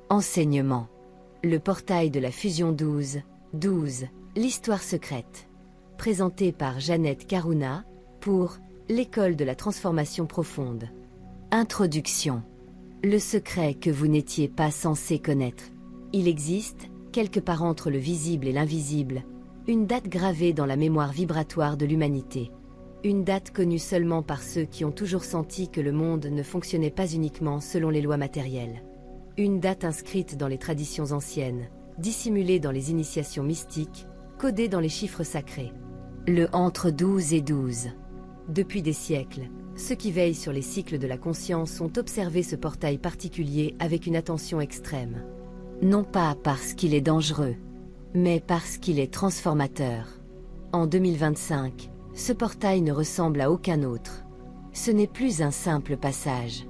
Enseignement. Le portail de la fusion 12, l'histoire secrète. Présenté par Jeannette Karuna, pour l'école de la transformation profonde. Introduction. Le secret que vous n'étiez pas censé connaître. Il existe, quelque part entre le visible et l'invisible, une date gravée dans la mémoire vibratoire de l'humanité. Une date connue seulement par ceux qui ont toujours senti que le monde ne fonctionnait pas uniquement selon les lois matérielles. Une date inscrite dans les traditions anciennes, dissimulée dans les initiations mystiques, codée dans les chiffres sacrés. Le entre 12 et 12. Depuis des siècles, ceux qui veillent sur les cycles de la conscience ont observé ce portail particulier avec une attention extrême. Non pas parce qu'il est dangereux, mais parce qu'il est transformateur. En 2025, ce portail ne ressemble à aucun autre. Ce n'est plus un simple passage.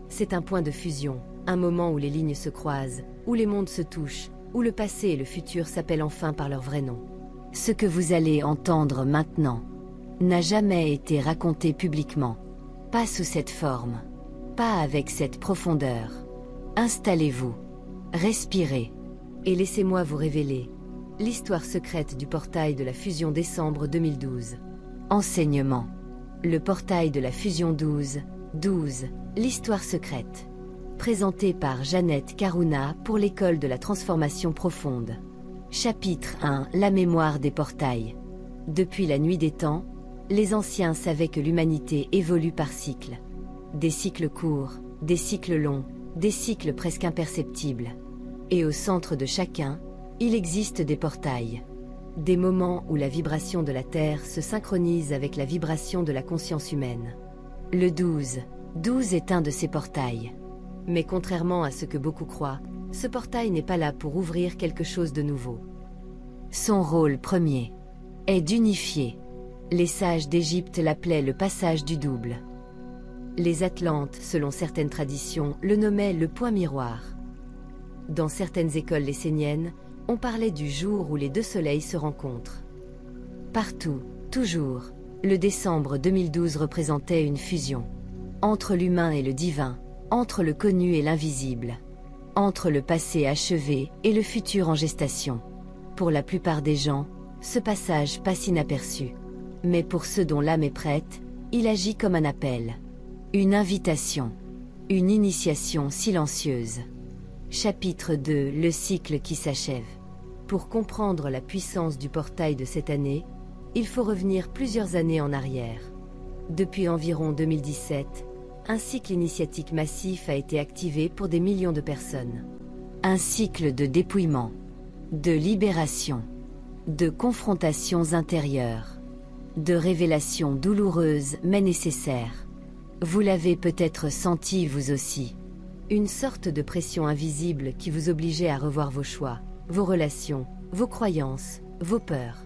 C'est un point de fusion, un moment où les lignes se croisent, où les mondes se touchent, où le passé et le futur s'appellent enfin par leur vrai nom. Ce que vous allez entendre maintenant n'a jamais été raconté publiquement. Pas sous cette forme. Pas avec cette profondeur. Installez-vous. Respirez. Et laissez-moi vous révéler l'histoire secrète du portail de la fusion décembre 2012. Enseignement. Le portail de la fusion 12, l'histoire secrète. Présenté par Jeannette Karuna pour l'école de la transformation profonde. Chapitre 1. La mémoire des portails. Depuis la nuit des temps, les anciens savaient que l'humanité évolue par cycles. Des cycles courts, des cycles longs, des cycles presque imperceptibles. Et au centre de chacun, il existe des portails. Des moments où la vibration de la Terre se synchronise avec la vibration de la conscience humaine. Le 12 est un de ces portails. Mais contrairement à ce que beaucoup croient, ce portail n'est pas là pour ouvrir quelque chose de nouveau. Son rôle premier est d'unifier. Les sages d'Égypte l'appelaient le passage du double. Les Atlantes, selon certaines traditions, le nommaient le point miroir. Dans certaines écoles lesséniennes, on parlait du jour où les deux soleils se rencontrent. Partout, toujours, le décembre 2012 représentait une fusion. Entre l'humain et le divin, entre le connu et l'invisible. Entre le passé achevé et le futur en gestation. Pour la plupart des gens, ce passage passe inaperçu. Mais pour ceux dont l'âme est prête, il agit comme un appel. Une invitation. Une initiation silencieuse. Chapitre 2. Le cycle qui s'achève. Pour comprendre la puissance du portail de cette année, il faut revenir plusieurs années en arrière. Depuis environ 2017, un cycle initiatique massif a été activé pour des millions de personnes. Un cycle de dépouillement, de libération, de confrontations intérieures, de révélations douloureuses mais nécessaires. Vous l'avez peut-être senti vous aussi. Une sorte de pression invisible qui vous obligeait à revoir vos choix, vos relations, vos croyances, vos peurs.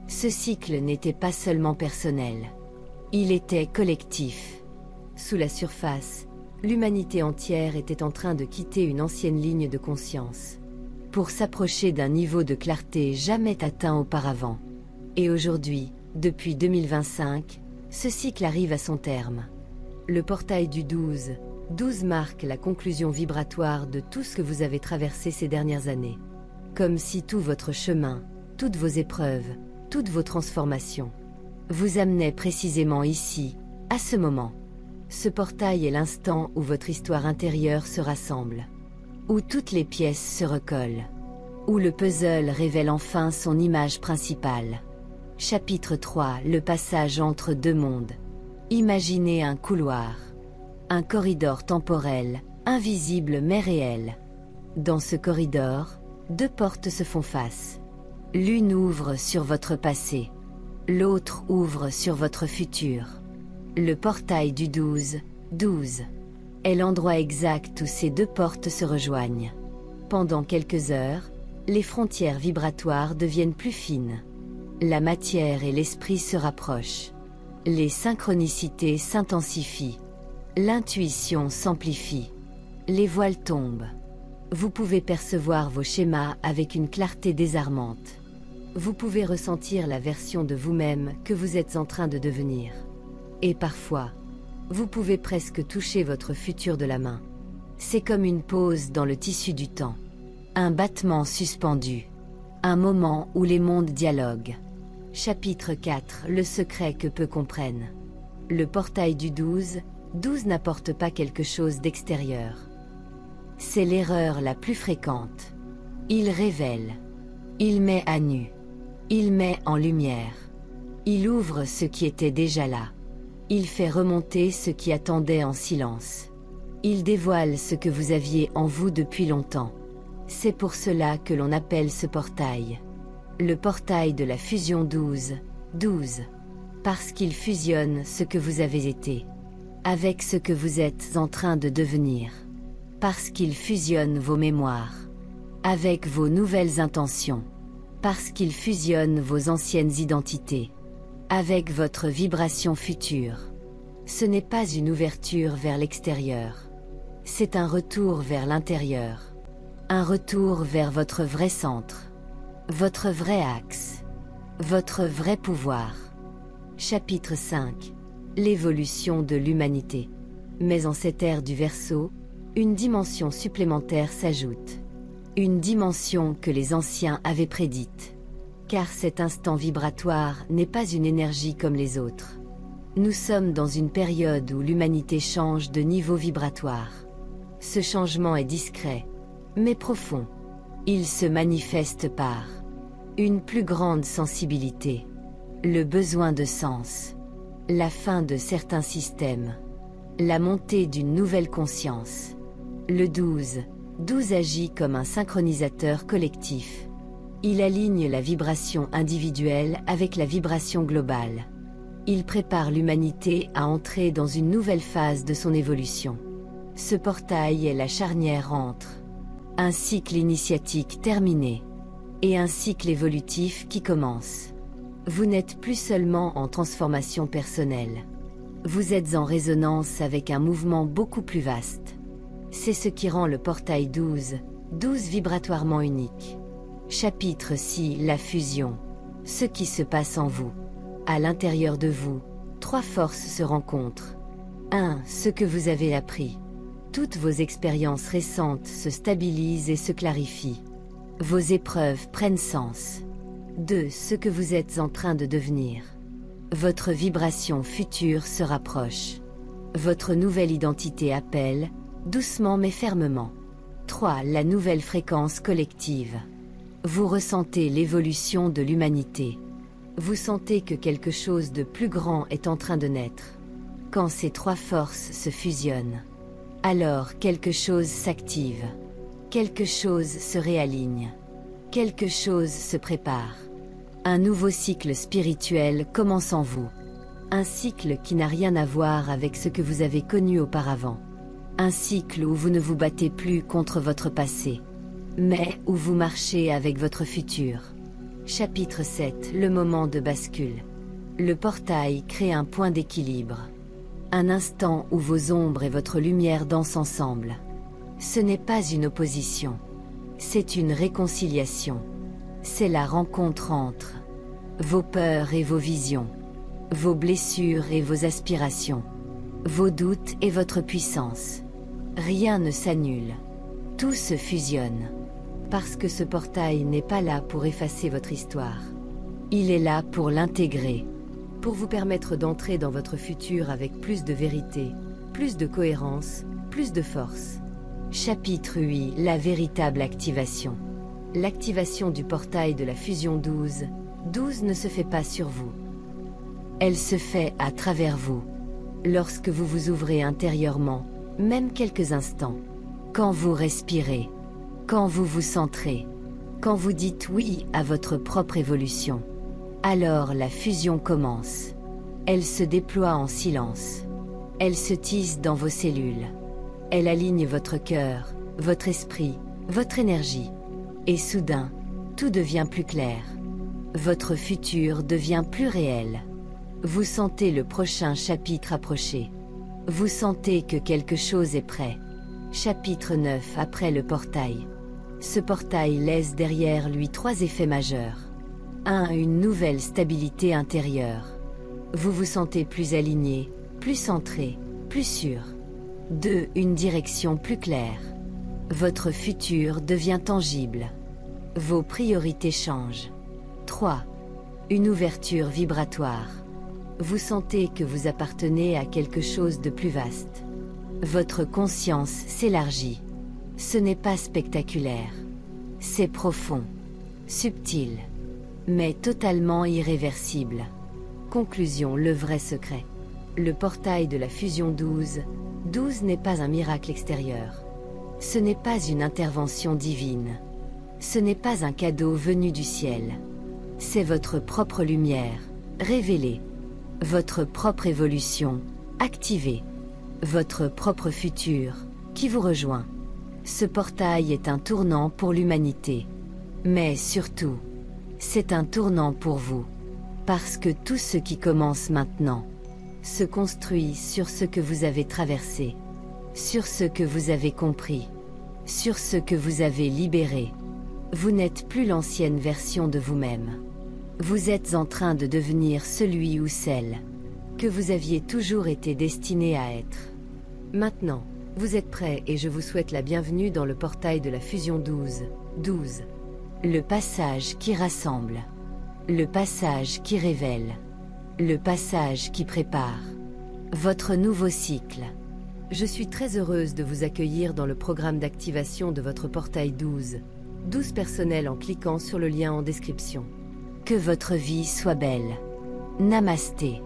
Ce cycle n'était pas seulement personnel. Il était collectif. Sous la surface, l'humanité entière était en train de quitter une ancienne ligne de conscience pour s'approcher d'un niveau de clarté jamais atteint auparavant. Et aujourd'hui, depuis 2025, ce cycle arrive à son terme. Le portail du 12 marque la conclusion vibratoire de tout ce que vous avez traversé ces dernières années. Comme si tout votre chemin, toutes vos épreuves, toutes vos transformations, vous amenaient précisément ici, à ce moment. Ce portail est l'instant où votre histoire intérieure se rassemble. Où toutes les pièces se recollent. Où le puzzle révèle enfin son image principale. Chapitre 3. Le passage entre deux mondes. Imaginez un couloir. Un corridor temporel, invisible mais réel. Dans ce corridor, deux portes se font face. L'une ouvre sur votre passé. L'autre ouvre sur votre futur. Le portail du 12 est l'endroit exact où ces deux portes se rejoignent. Pendant quelques heures, les frontières vibratoires deviennent plus fines. La matière et l'esprit se rapprochent. Les synchronicités s'intensifient. L'intuition s'amplifie. Les voiles tombent. Vous pouvez percevoir vos schémas avec une clarté désarmante. Vous pouvez ressentir la version de vous-même que vous êtes en train de devenir. Et parfois, vous pouvez presque toucher votre futur de la main. C'est comme une pause dans le tissu du temps. Un battement suspendu. Un moment où les mondes dialoguent. Chapitre 4. Le secret que peu comprennent. Le portail du 12 n'apporte pas quelque chose d'extérieur. C'est l'erreur la plus fréquente. Il révèle. Il met à nu. Il met en lumière. Il ouvre ce qui était déjà là. Il fait remonter ce qui attendait en silence. Il dévoile ce que vous aviez en vous depuis longtemps. C'est pour cela que l'on appelle ce portail le portail de la fusion 12, parce qu'il fusionne ce que vous avez été avec ce que vous êtes en train de devenir, parce qu'il fusionne vos mémoires avec vos nouvelles intentions, parce qu'il fusionne vos anciennes identités avec votre vibration future. Ce n'est pas une ouverture vers l'extérieur, c'est un retour vers l'intérieur, un retour vers votre vrai centre, votre vrai axe, votre vrai pouvoir. Chapitre 5. L'évolution de l'humanité. Mais en cette ère du Verseau, une dimension supplémentaire s'ajoute. Une dimension que les anciens avaient prédite. Car cet instant vibratoire n'est pas une énergie comme les autres. Nous sommes dans une période où l'humanité change de niveau vibratoire. Ce changement est discret, mais profond. Il se manifeste par une plus grande sensibilité, le besoin de sens, la fin de certains systèmes, la montée d'une nouvelle conscience. Le 12 agit comme un synchronisateur collectif. Il aligne la vibration individuelle avec la vibration globale. Il prépare l'humanité à entrer dans une nouvelle phase de son évolution. Ce portail est la charnière entre un cycle initiatique terminé et un cycle évolutif qui commence. Vous n'êtes plus seulement en transformation personnelle. Vous êtes en résonance avec un mouvement beaucoup plus vaste. C'est ce qui rend le portail 12 vibratoirement unique. Chapitre 6. La fusion. Ce qui se passe en vous. À l'intérieur de vous, 3 forces se rencontrent. 1. Ce que vous avez appris. Toutes vos expériences récentes se stabilisent et se clarifient. Vos épreuves prennent sens. 2. Ce que vous êtes en train de devenir. Votre vibration future se rapproche. Votre nouvelle identité appelle, doucement mais fermement. 3. La nouvelle fréquence collective. Vous ressentez l'évolution de l'humanité. Vous sentez que quelque chose de plus grand est en train de naître. Quand ces 3 forces se fusionnent, alors quelque chose s'active. Quelque chose se réaligne. Quelque chose se prépare. Un nouveau cycle spirituel commence en vous. Un cycle qui n'a rien à voir avec ce que vous avez connu auparavant. Un cycle où vous ne vous battez plus contre votre passé, mais où vous marchez avec votre futur. Chapitre 7. Le moment de bascule. Le portail crée un point d'équilibre. Un instant où vos ombres et votre lumière dansent ensemble. Ce n'est pas une opposition. C'est une réconciliation. C'est la rencontre entre vos peurs et vos visions, vos blessures et vos aspirations, vos doutes et votre puissance. Rien ne s'annule. Tout se fusionne. Parce que ce portail n'est pas là pour effacer votre histoire. Il est là pour l'intégrer. Pour vous permettre d'entrer dans votre futur avec plus de vérité, plus de cohérence, plus de force. Chapitre 8. La véritable activation. L'activation du portail de la fusion 12 ne se fait pas sur vous. Elle se fait à travers vous. Lorsque vous vous ouvrez intérieurement, même quelques instants. Quand vous respirez. Quand vous vous centrez. Quand vous dites oui à votre propre évolution. Alors la fusion commence. Elle se déploie en silence. Elle se tisse dans vos cellules. Elle aligne votre cœur, votre esprit, votre énergie. Et soudain, tout devient plus clair. Votre futur devient plus réel. Vous sentez le prochain chapitre approcher. Vous sentez que quelque chose est prêt. Chapitre 9. Après le portail. Ce portail laisse derrière lui 3 effets majeurs. 1. Une nouvelle stabilité intérieure. Vous vous sentez plus aligné, plus centré, plus sûr. 2. Une direction plus claire. Votre futur devient tangible. Vos priorités changent. 3. Une ouverture vibratoire. Vous sentez que vous appartenez à quelque chose de plus vaste. Votre conscience s'élargit. Ce n'est pas spectaculaire. C'est profond, subtil, mais totalement irréversible. Conclusion, le vrai secret. Le portail de la fusion 12. 12 n'est pas un miracle extérieur. Ce n'est pas une intervention divine. Ce n'est pas un cadeau venu du ciel. C'est votre propre lumière, révélée. Votre propre évolution, activée. Votre propre futur, qui vous rejoint. Ce portail est un tournant pour l'humanité. Mais surtout, c'est un tournant pour vous. Parce que tout ce qui commence maintenant se construit sur ce que vous avez traversé, sur ce que vous avez compris, sur ce que vous avez libéré. Vous n'êtes plus l'ancienne version de vous-même. Vous êtes en train de devenir celui ou celle que vous aviez toujours été destiné à être. Maintenant, vous êtes prêts et je vous souhaite la bienvenue dans le portail de la fusion 12. 12. Le passage qui rassemble. Le passage qui révèle. Le passage qui prépare. Votre nouveau cycle. Je suis très heureuse de vous accueillir dans le programme d'activation de votre portail 12. 12 personnel en cliquant sur le lien en description. Que votre vie soit belle. Namasté.